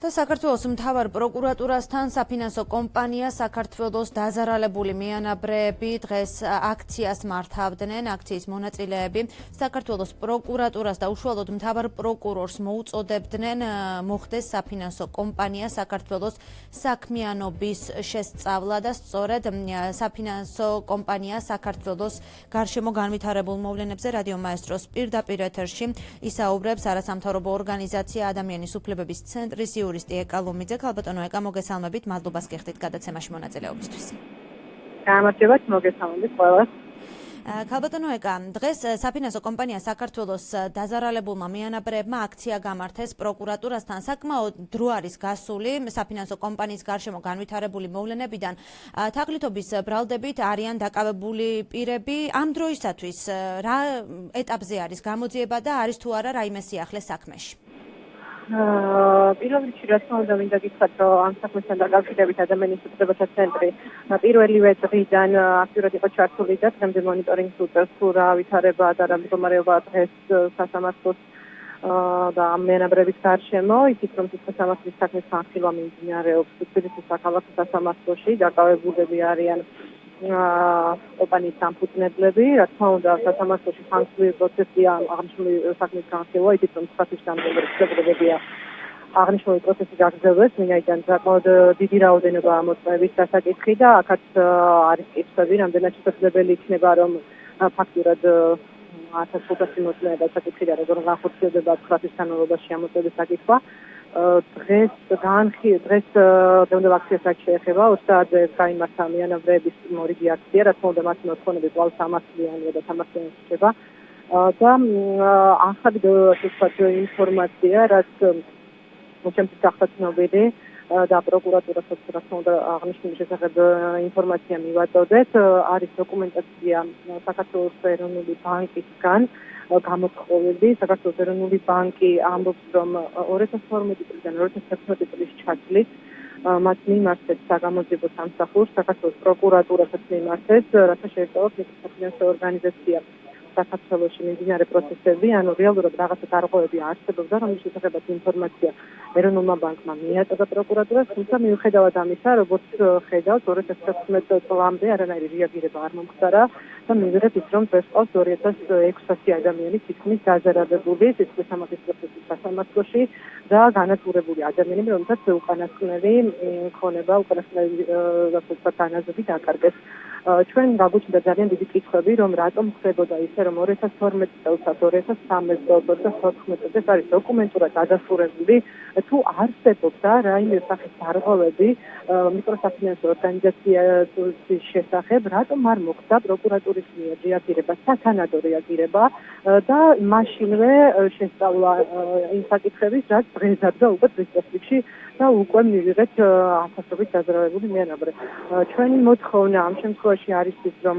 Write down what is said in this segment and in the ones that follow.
და საქართველოს მთავარ პროკურატურასთან საფინანსო კომპანია საქართველოს დაზარალებული მიანაბრეები დღეს აქციას მართავდნენ. აქციის მონაწილეები საქართველოს პროკურატურას და უშუალოდ მთავარ პროკურორს მოუწოდებდნენ მოხდეს საფინანსო კომპანია საქართველოს საქმიანობის შესწავლა და სწორედ საფინანსო კომპანია საქართველოს გარშემო განვითარებულ მოვლენებზე რადიო მაესტროს პირდაპირ ეთერში ისაუბრებს არასამთავრობო ორგანიზაცია ადამიანის უფლებების ცენტრის იურისტი ეკალომიძე. ქალბატონო ეკა, მოგესალმებით, მადლობას გიხდით გადაცემაში მონაწილეობისთვის. გამარჯობათ, მოგესალმებით ყველას. ქალბატონო ეკა, დღეს საფინანსო კომპანია საქართველოს დაზარალებულმა მიანაბრეებმა აქცია გამართეს პროკურატურასთან. საკმაოდ დრო არის გასული საფინანსო კომპანიის გარშემო განვითარებული მოვლენებიდან. თაღლითობის ბრალდებით არიან დაკავებული პირები. ამ დროისათვის რა ეტაპზე არის გამოძიება და არის თუ არა რაიმე სიახლე საქმეში? პირველ რიგში რა თქმა უნდა მინდა გითხრათ, რომ ამ საქმესთან დაკავშირებით ადამიანის უფლებათა ცენტრი პირველივე დღიდან აქტიურად იყო ჩართული და დღემდე მონიტორინგს უწევს თუ რა ვითარებაა და რა მდგომარეობაა დღეს სასამართლოს და ამ მიანაბრების გარშემო. იცით, რომ სასამართლოს საქმის განხილვა მიმდინარეობს თბილისის საქალაქო სასამართლოში, დაკავებულები არიან კომპანიის დამფუძნებლები. რა თქმა უნდა, სასამართლოში ხანგრძლივი პროცესია აღნიშნული საქმის განხილვა, იცით, რომ სხვათვის დამკვირვებლებია აღნიშნული პროცესი გაგრძელდეს, ვინაიდან საკმაოდ დიდი რაოდენობა მოწმეების დასაკითხი და აქაც არის კითხვები, რამდენად შესაძლებელი იქნება, რომ ფაქტურად 1500 მოწმე დასაკითხი და როგორ განხორციელდება სხვათვის განმავლობაში ამოწმების საკითხვა. დღეს აქციას რაც შეეხება 30-ზე გაიმართა მიანაბრეების მორიგი აქცია, რა თქმა უნდა მათი მოთხოვნები კვლავ 300-იანია და 300-იანი რჩება და ახალი ინფორმაცია, რაც ჩემთვის ახლა ცნობილი და პროკურატურასაც რა თქმა უნდა აღნიშნული შესახებ ინფორმაცია მივაწოდეთ, არის დოკუმენტაცია საქართველოს ეროვნული ბანკისგან გამოთხოვილი. საქართველოს ეროვნული ბანკი ამბობს, რომ 2012 წლიდან 2016 წლის ჩათვლით მათ მიმართეს საგამოძიებო სამსახურს, საქართველოს პროკურატურასაც მიმართეს, რათა შეესწავლოს საფინანსო ორგანიზაცია საქართველოში მიმდინარე პროცესები, ანუ რეალურად რაღაცა დარღვევები არსებობდა, რომლის შესახებაც ინფორმაცია ეროვნულმა ბანკმა მიაწოდა პროკურატურას, თუმცა მიუხედავად ამისა, როგორც ხედავთ, 2016 წლამდე არანაირი რეაგირება არ მომხდარა და მივიღეთ ის, რომ დღეს ყავს 2600 ადამიანი თითქმის დაზარალებული სისხლის სამართლის პროცესის სასამართლოში და განადგურებული ადამიანები, რომელთაც უკანასკნელი ქონება, უკანასკნელი განაზრები დაკარგეს. ჩვენ გაგვიჩნდა ძალიან დიდი კითხვები, რომ რატომ ხდებოდა ისე, რომ 2012 წელსაც, 2013 წელს, 2014 წელს არის დოკუმენტურად დადასტურებული, თუ არსებობდა რაიმე სახის დარღვევები მიკროსაფინანსო ორგანიზაციის შესახებ, რატომ არ მოხდა პროკურატურის მიერ რეაგირება, სათანადო რეაგირება და მაშინვე შესწავლა იმ საკითხების, რაც დღესაც და უკვე დღის წესრიგში და უკვე მივიღეთ ათასობით დაზარალებული მიანაბრე. ჩვენი მოთხოვნა ამ შემთხვევაში არის ის, რომ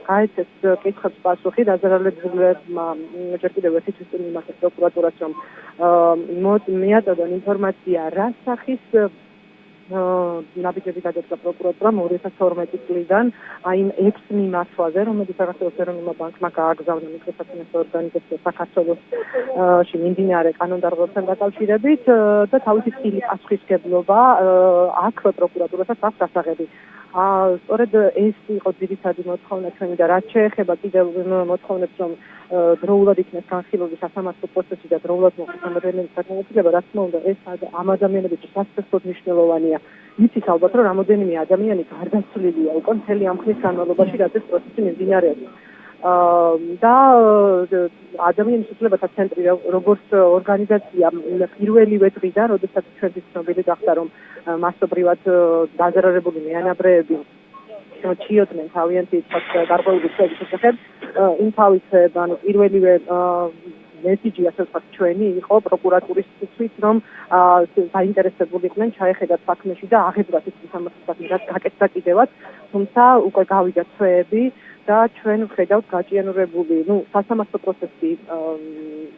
გაეცეს კითხვებს პასუხი დაზარალებულებმა ჯერ კიდევ ერთის მიმართეს პროკურატურას, რომ მიაწოდონ ინფორმაცია რა სახის ნაბიჯები გადაწყდა პროკურატურამ 2012 წლიდან აი იმ 6 მიმართვაზე, რომელიც საქართველოს ეროვნულმა ბანკმა გააგზავნა მიკროსაფინანსო ორგანიზაცია საქართველოში მიმდინარე კანონდარღვევებთან დაკავშირებით და თავისი სტილი პასუხისგებლობა აქ პროკურატურასაც აქვს გასაღები. სწორედ ეს იყო ძირითადი მოთხოვნა ჩვენი და რაც შეეხება კიდევ მოთხოვნებს, რომ დროულად იქნეს განხილული სასამართლო პროცესი და დროულად მოხდეს ადამიანების საკმაყოფილება, რა თქმა უნდა ეს ამ ადამიანებისთვის სასწრაფოდ მნიშვნელოვანია. იცით ალბათ, რომ რამოდენიმე ადამიანი გარდაცვლილია უკვე მთელი ამ ხნის განმავლობაში, რაც ეს პროცესი მიმდინარეობს. და ადამიანის უფლებათა ცენტრი როგორც ორგანიზაცია პირველივე დღიდან, როდესაც ჩვენთვის ცნობილი გახდა, რომ მასობრივად დაზარალებული მიანაბრეები ჩიოდნენ თავიანთი დარღვევების შესახებ, იმ თავისებ, ანუ პირველივე მესიჯი, ასე ვთქვათ, ჩვენი იყო პროკურატურისთვის, რომ დაინტერესებული იყვნენ ჩაეხედათ საქმეში და აღებდათ ის სამართლის საქმე, რაც გაკეთდა კიდევაც, თუმცა უკვე გავიდა თვეები და ჩვენ ვხედავთ გაჭიანურებული, სასამართლო პროცესი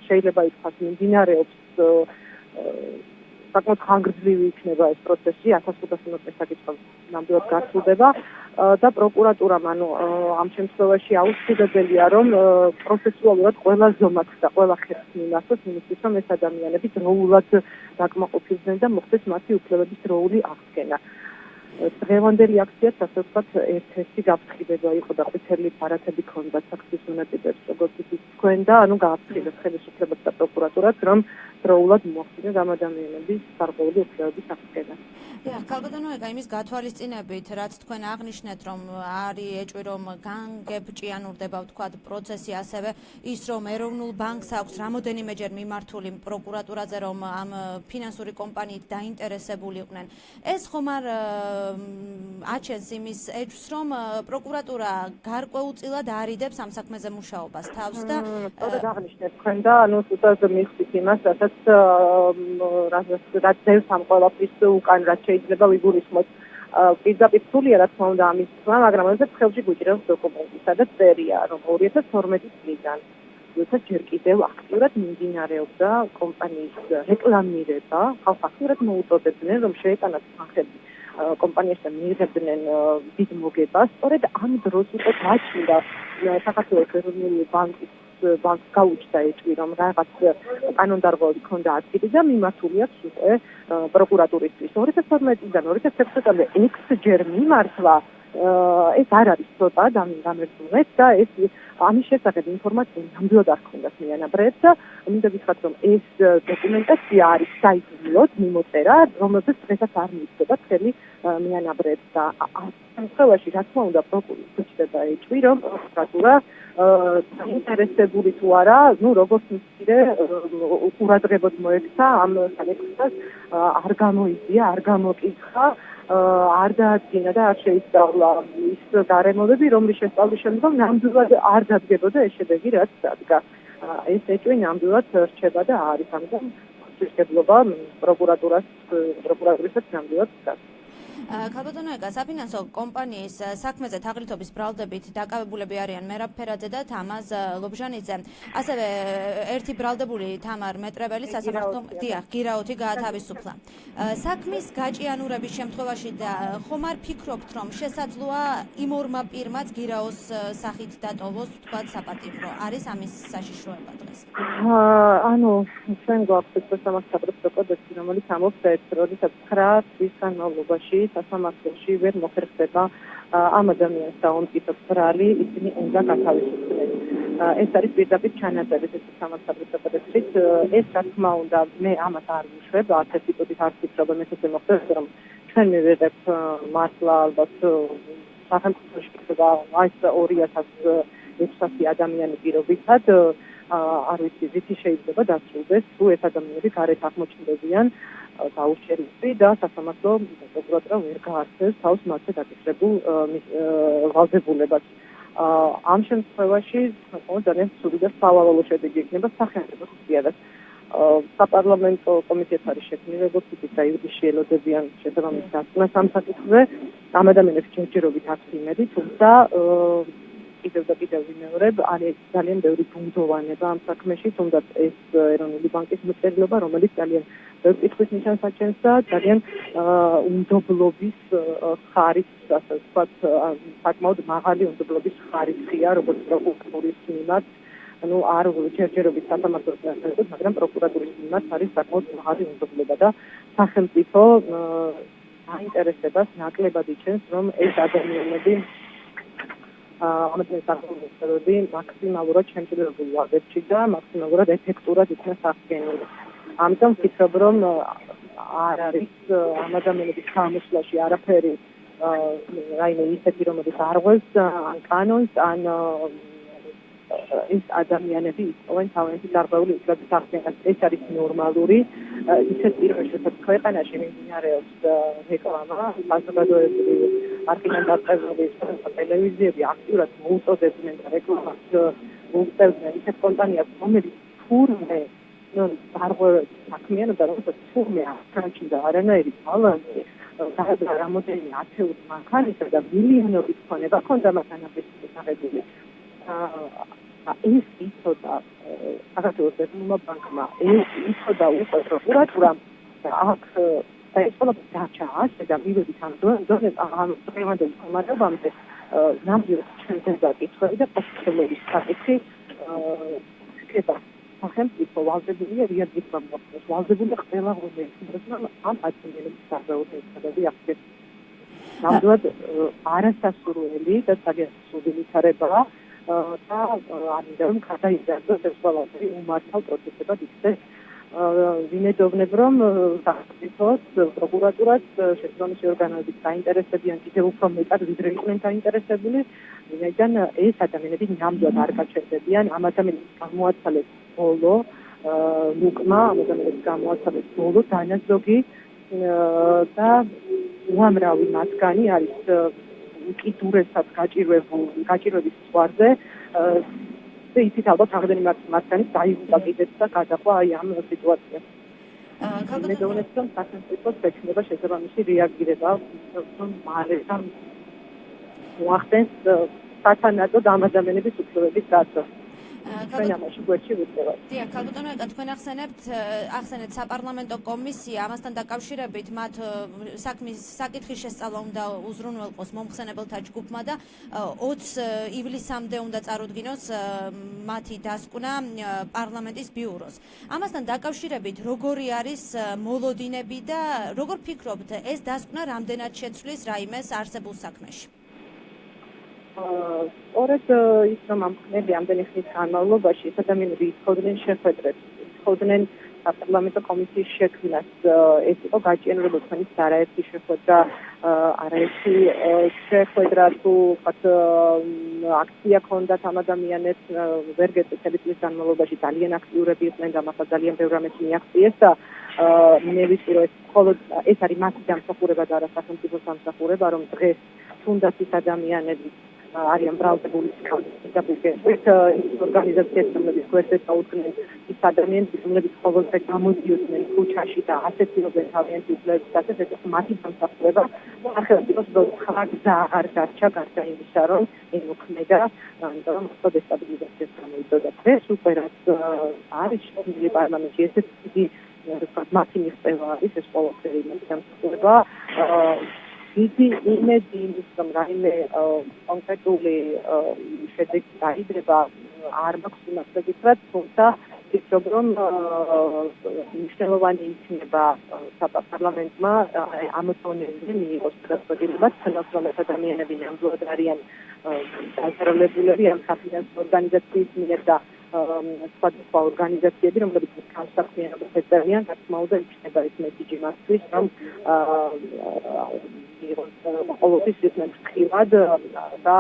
შეიძლება ითქვას მიმდინარეობს საკმაოდ ხანგრძლივი იქნება ეს პროცესი, 1500 საკითხი ნამდვილად გართულდება და პროკურატურამ ამ შემთხვევაში აუცილებელია რომ პროფესიონალურად ყველა ზომას და ყველა ხერხს მიმართოს იმისთვის რომ ეს ადამიანები დროულად დაკმაყოფილდნენ და მოხდეს მათი უფლებების დროული აღდგენა. დღევანდელი აქციაც ასე ვთქვათ ერთ-ერთი გაფრთხილება იყო და ყვითელი ბარათები ქონდა აქციის მონაწილეებს როგორც იცით თქვენ და გააფრთხილეთ ხელისუფლებას და პროკურატურას რომ დროულად მოხდეს ამ ადამიანების გარკვეული უფლებების აღდგენა. ქალბატონო ეკა იმის გათვალისწინებით რაც თქვენ აღნიშნეთ რომ არის ეჭვი რომ განგებჭიანურდება ვთქვათ პროცესი ასევე ის რომ ეროვნულ ბანკს აქვს რამოდენიმეჯერ მიმართული პროკურატურაზე რომ ამ ფინანსური კომპანიით დაინტერესებული იყვნენ ეს ხომ არ აჩენს იმის ეჭვს რომ პროკურატურა გარკვეულწილად არიდებს ამ საქმეზე მუშაობას თავს და სწორედ აღნიშნეთ თქვენ და თუნდაც მიხდით იმას რაც ძევს ამ ყველაფრის უკან რაც შეიძლება ვიგულისხმოთ პირდაპირ სულია რა თქმა უნდა ამის თქმა მაგრამ ამაზე ხელში გვიჭირავს დოკუმენტი სადაც წერია რომ 2012 წლიდან როცა ჯერ კიდევ აქტიურად მიმდინარეობდა კომპანიის რეკლამირება ხალხს აქტიურად მოუწოდებდნენ რომ შეეტანათ სახელი კომპანიასთან მიიღებდნენ დიდ მოგებას სწორედ ამ დროს უკვე გაჩნდა საქართველოს ეროვნული ბანკს გაუჩნდა ეჭვი რომ რაღაც კანონდარღვევები ქონდა აქტივი და მიმართული აქვს უკვე პროკურატურისთვის 2012 წლიდან 2016 წლამდე 6 ჯერ მიმართვა ეს არ არის ცოტა დამერწმუნეთ და ეს ამის შესახებ ინფორმაცია ნამდვილად არ ქონდათ მიანაბრებს და მინდა გითხრათ რომ ეს დოკუმენტაცია არის საიდუმლოდ მიმოწერა რომელზეც დღესაც არ მიიწვდება ხელი მიანაბრებს და ამ შემთხვევაში რა თქმა უნდა პროკურატურა ეჭვი რომ პროკურატურა ინტერესებული თუ არა როგორც მცირე ყურადღებოდ მოექცა ამ საკითხს არ გამოიწია არ გამოკითხა არ დაადგინა და არ შეისწავლა ის გარემოებები რომლის შესწავლის შემდგომ ნამდვილად არ დადგებოდა ეს შედეგი რაც დადგა ეს ეჭვი ნამდვილად რჩება და არის ამიტომ შესაძლებლობა პროკურატურასაც ნამდვილად გასცეს ქალბატონო ეკა საფინანსო კომპანიის საქმეზე თაღლითობის ბრალდებით დაკავებულები არიან მერაბ ფერაძე და თამაზ ლობჟანიძე ასევე ერთი ბრალდებული თამარ მეტრეველი სასამართლო გირაოთი გაათავისუფლა საქმის გაჭიანურების შემთხვევაში და ხომ არ ფიქრობთ რომ შესაძლოა იმ ორმა პირმაც გირაოს სახით დატოვოს თქვათ საპატიმრო არის ამის საშიშროება დღეს ჩვენ გვაქვს სასამართლო კოდექსი რომელიც ამობს როდესაც 9 თვის განმავლობაში სასამართლოში ვერ მოხერხდება ამ ადამიანს დაუმტკიცოს ბრალი, ისინი უნდა გათავისუფლდნენ. ეს არის პირდაპირ ჩანაწერი სასამართლო კოდექსით. ეს რა თქმა უნდა, მე ამას არ ვუშვებ, ასეთი ტიპის არ ვფიქრობ, რომ ეს მოხდეს, რომ ჩვენ მივიღებთ მართლა ალბათ სახელმწიფოში და ეს 2600 ადამიანი პირობითად არ ვიცი, ვისი შეიძლება დასრულდეს, თუ ეს ადამიანები გარეთ აღმოჩნდებიან დაუშვერილი და სასამართლო პროკურატურა ვერ გააცნობს თავს მათზე დაკისრებულ ვალდებულებას. ამ შემთხვევაში ძალიან ცუდი და სავალალო შედეგი იქნება სახელმწიფოს ხსიარად. საპარლამენტო კომიტეტს არის შექმნილი, როგორც იცით, და ივლისში ელოდებიან შესაბამის დასკვნას ამ საკითხზე. ამ ადამიანებს ჯერჯერობით აქვს იმედი, თუმცა კიდევ და კიდევ ვიმეორებ, არის ძალიან ბევრი ბუნდოვანება ამ საქმეში, თუნდაც ეს ეროვნული ბანკის მოწერილობა, რომელიც ძალიან ბევრ კითხვის ნიშანს აჩენს და ძალიან უნდობლობის ხარისხს, ასე ვთქვათ, საკმაოდ მაღალი უნდობლობის ხარისხია, როგორც პროკურატურის მიმართ, არ ჯერჯერობით სასამართლოს მიმართ, მაგრამ პროკურატურის მიმართ არის საკმაოდ მაღალი უნდობლობა და სახელმწიფო აინტერესებას ნაკლებად იჩენს, რომ ეს ადამიანები ამათგან სახელმწიფოები მაქსიმალურად შემჭირებულ ვადებში და მაქსიმალურად ეფექტურად იქნას აღდგენილი. ამიტომ ვფიქრობ, რომ არ არის ამ ადამიანების გამოსვლაში არაფერი რაიმე ისეთი, რომელიც არღვევს ან კანონს, ან ეს ადამიანები იწვევენ თავიანთი გარკვეული უფლების აღდგენას. ეს არის ნორმალური. ისეთ პირობებში, როდესაც ქვეყანაში მიმდინარეობს რეკლამა, საზოგადოებრივი არქივიდან დაწყებული ტელევიზიები აქტიურად მოუწოდებდნენ და რეკლამას მოუწევდნენ ისეთ კომპანიას, რომელიც თურმე საქმიანობდა, რომელსაც თურმე აღჩანდა არანაირი ბალანსი, და რამოდენიმე ათეული მანქანისა და მილიონობით ქონება ჰქონდა მათთან აღებული. ეს იცოდა საქართველოს ეროვნულმა ბანკმა, ეს იცოდა უკვე პროკურატურამ აქ ეს ყველაფერი დარჩა ასე და მივედით ამ დღევანდელ მდგომარეობამდე ნამდვილად ჩვენდება კითხვები და პასუხისმგებლობის საკითხი ხდება სახელმწიფო ვალდებულია რეაგირება მოხდეს ვალდებულია ყველა ღონისძიება ამ ადამიანების საზოგადოებრივი აქციები ნამდვილად არასასურველი და ძალიან სრული ვითარებაა და ამიტომ რომ გადაიზარდოს ეს ყველაფერი უმართალ პროცესებად იქცეს ვინედოვნებ რომ სახელმწიფოს პროკურატურას შესაბამისი ორგანოების დაინტერესებიან კიდევ უფრო მეტად ვიდრე იყვნენ დაინტერესებული ვინაიდან ეს ადამიანები ნამდვილად არ გაჩერდებიან ამ ადამიანების გამოაცალეს ბოლო ლუკმა ამ ადამიანების გამოაცალეს ბოლო დანაზოგი და უამრავი მათგანი არის უკიდურესად გაჭირვების ზღვარზე და იცით ალბათ რამდენი მათგანი დაიღუპა კიდეც და გადაყვა აი ამ სიტუაციას. მედოვნებს რომ სახელმწიფოს ექნება შესაბამისი რეაგირება რომ მალე და მოახდენს სათანადოდ ამ ადამიანების უფლებების დაცვა. ჩვენ ამაში გვერდში ვიწევთ. დიახ, ქალბატონო, თქვენ ახსენეთ საპარლამენტო კომისია, ამასთან დაკავშირებით მათ საქმის საკითხის შესწავლა უნდა უზრუნველყოს მომხსენებელთა ჯგუფმა და 20 ივლისამდე უნდა წარუდგინოს მათი დასკვნა პარლამენტის ბიუროს. ამასთან დაკავშირებით როგორი არის მოლოდინები და როგორ ფიქრობთ, ეს დასკვნა რამდენად შეცვლის რაიმეს არსებულ საქმეში? სწორედ ის რომ ამ ხმები ამდენი ხნის განმავლობაში ეს ადამიანები იცხოვდნენ შეხვედრებს, იცხოვდნენ საპარლამენტო კომისიის შექმნას, ეს იყო გაჭიანურებული ხმის არაერთი შეხვედრა, არაერთი შეხვედრა თუ ვთქვათ აქცია ჰქონდათ ამ ადამიანებს, ვერ გეტყვით წლის განმავლობაში ძალიან აქტიურები იყვნენ და მართლა ძალიან ბევრ რამეს მიაღწიეს და მე ვიცი რომ ეს არის მათი დამსახურება და არა სახელმწიფოს დამსახურება, რომ დღეს თუნდაც ის ადამიანები არიან ბრალდებული სიკავით ორგანიზაციებს, რომლებიც გვერდზე წაუდგნენ ის ადამიანები, რომლებიც ყოველდღე გამოდიოდნენ ქუჩაში და ასეთირებდნენ თავიანთი უფლებებისათვის, ეს მათი დამსახურება. სახელმწიფოს სხვა გზა არ დარჩა გარდა იმისა, რომ ემოქმედა, ამიტომ რომ დესტაბილიზაციას გამოიწვია. დღეს უკვე რაც არის შექმნილი პარლამენტში, ესეც დიდი მათი მიღწევა არის, ეს ყველაფერი მათი დამსახურება. დიდი იმედი იმის, რომ რაიმე კონკრეტული შედეგი დაიდრება, არ მაქვს იმას ვეკითხრათ, თუმცა ვფიქრობ, რომ მნიშვნელოვანი იქნება საპარლამენტმა ამ დონეზე მიიღოს გადაწყვეტილება, თუნდაც რომ ეს ადამიანები ნამდვილად არიან დაზარალებულები ამ საფინანსო ორგანიზაციის მიერ და სხვადასხვა ორგანიზაციები, რომლებიც განსაქმიანობას ეწევიან, გაცმაოდა იქნება ეს მესიჯი მათთვის, რომ ყოველთვის ისმენ ფრთხილად და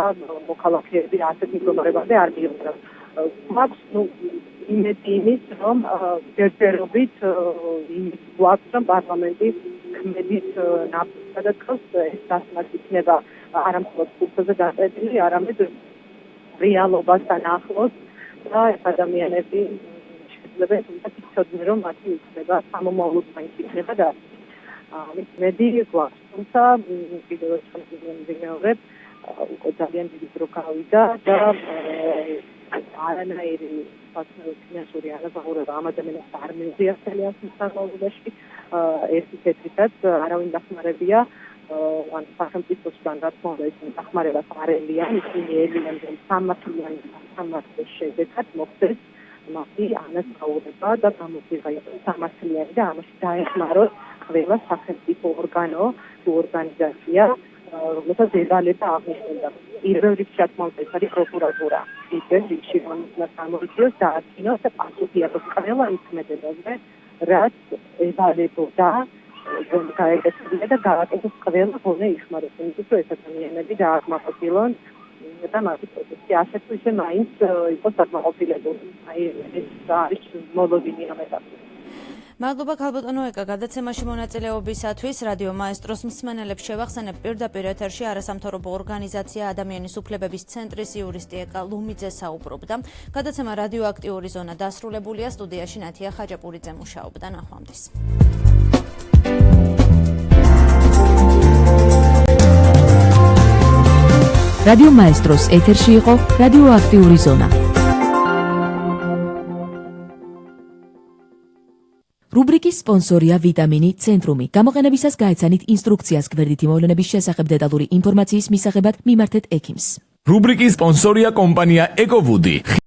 მოქალაქეები ასეთ მდგომარეობაზე არ მიიღწევს. მაქვს იმედი იმის, რომ ჯერჯერობით იმის გვაქვს, რომ პარლამენტი ქმედით ნაბიჯს გადაწყობს, ეს დასმაც იქნება არა მხოლოდ კურსზე დაწერილი, არამედ რეალობასთან ახლოს და ეს ადამიანები შეიძლება თუნდაც იცოდნენ, რომ მათი უფლება სამომავლოდ მაინც იქნება და ამის მედი გვაქვს. თუმცა კიდევ ერთხელ ვიმეორებ, უკვე ძალიან დიდი დრო გავიდა და არანაირი ფინანსური ანაზღაურება ამ ადამიანებს არ მიუღია ძალიან განმავლობაში. ერთი თეთრითაც არავინ დახმარებია ან სახელმწიფოსგან რა თქმა უნდა ისინი დახმარებას არ ელიან, ისინი ელიან რომ 3 მილიონი სამართლის შედეგად მოხდეს მათი ანაზღაურება და გამოგვიღა 3 მილიონი და ამაში დაეხმაროს ყველა სახელმწიფო ორგანო თუ ორგანიზაცია, რომელსაც ევალება აღნიშნულდა. პირველ რიგში რა თქმა უნდა ეს არის პროკურატურა. პირველ რიგში უნდა გამოიწვიოს დაადგინოს და პასუხი აქვს ყველა იმ ქმედებაზე, რაც ევალებოდა გაეკეთებინა და გააკეთოს ყველა ღონე იხმაროს, იმიტომ რომ ეს ადამიანები დააკმაყოფილონ და მათი პროცესი ასე თუ ისე მაინც იყოს საკმაყოფილებელი. აი ეს არის მოლოდინი ამ ეტაპზე. მადლობა ქალბატონო ეკა გადაცემაში მონაწილეობისათვის. რადიო მაესტროს მსმენელებს შევახსენებ, პირდაპირ ეთერში არასამთავრობო ორგანიზაცია ადამიანის უფლებების ცენტრის იურისტი ეკა ლუმიძე საუბრობდა. გადაცემა რადიოაქტიური ზონა დასრულებულია. სტუდიაში ნათია ხაჭაპურიძე მუშაობდა. ნახვამდის. რადიო მაესტროს ეთერში იყო რადიოაქტიური ზონა. რუბრიკის სპონსორია ვიტამინი ცენტრუმი. გამოყენებისას გაეცანით ინსტრუქციას გვერდითი მოვლენების შესახებ დეტალური ინფორმაციის მისაღებად მიმართეთ ექიმს. რუბრიკის სპონსორია კომპანია Qoud.